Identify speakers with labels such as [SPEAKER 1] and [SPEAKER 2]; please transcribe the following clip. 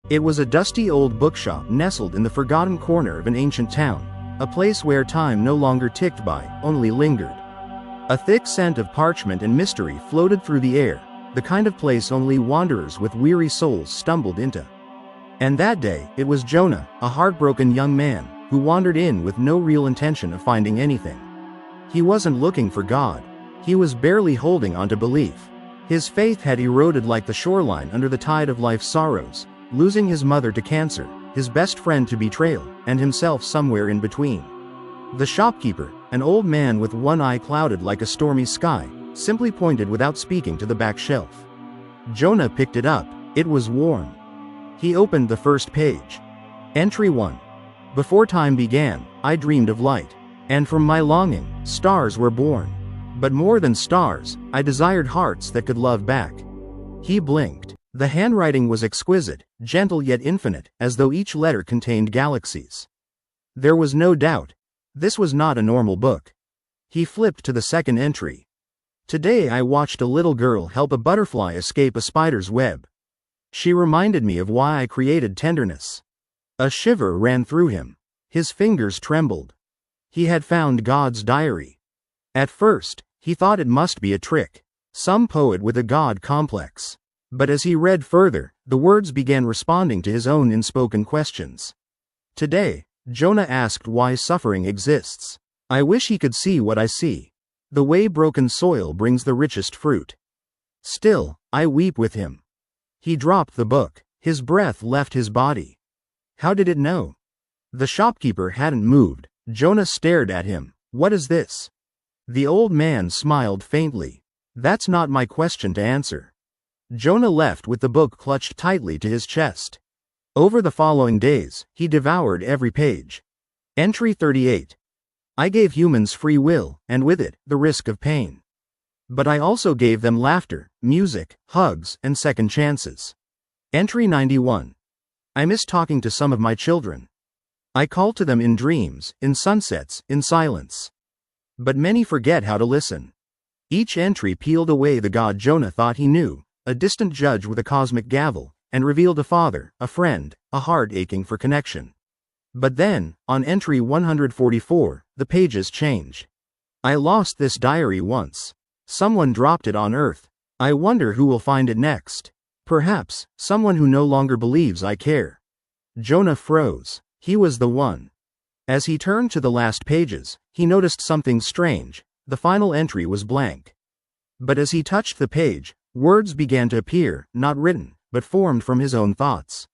[SPEAKER 1] It was a dusty old bookshop nestled in the forgotten corner of an ancient town, a place where time no longer ticked by, only lingered. A thick scent of parchment and mystery floated through the air, the kind of place only wanderers with weary souls stumbled into. And that day, it was Jonah, a heartbroken young man, who wandered in with no real intention of finding anything. He wasn't looking for God. He was barely holding on to belief. His faith had eroded like the shoreline under the tide of life's sorrows, losing his mother to cancer, his best friend to betrayal, and himself somewhere in between. The shopkeeper, an old man with one eye clouded like a stormy sky, simply pointed without speaking to the back shelf. Jonah picked it up. It was worn. He opened the first page. Entry 1. Before time began, I dreamed of light. And from my longing, stars were born. But more than stars, I desired hearts that could love back. He blinked. The handwriting was exquisite, gentle yet infinite, as though each letter contained galaxies. There was no doubt. This was not a normal book. He flipped to the second entry. Today I watched a little girl help a butterfly escape a spider's web. She reminded me of why I created tenderness. A shiver ran through him. His fingers trembled. He had found God's diary. At first, he thought it must be a trick, some poet with a God complex. But as he read further, the words began responding to his own unspoken questions. Today, Jonah asked why suffering exists. I wish he could see what I see. The way broken soil brings the richest fruit. Still, I weep with him. He dropped the book. His breath left his body. How did it know? The shopkeeper hadn't moved. Jonah stared at him. What is this? The old man smiled faintly. That's not my question to answer. Jonah left with the book clutched tightly to his chest. Over the following days, he devoured every page. Entry 38. I gave humans free will, and with it, the risk of pain. But I also gave them laughter, music, hugs, and second chances. Entry 91. I miss talking to some of my children. I call to them in dreams, in sunsets, in silence. But many forget how to listen. Each entry peeled away the God Jonah thought he knew, a distant judge with a cosmic gavel, and revealed a father, a friend, a heart aching for connection. But then, on entry 144, the pages change. I lost this diary once. Someone dropped it on Earth. I wonder who will find it next. Perhaps, someone who no longer believes I care. Jonah froze. He was the one. As he turned to the last pages, he noticed something strange. The final entry was blank. But as he touched the page, words began to appear, not written, but formed from his own thoughts.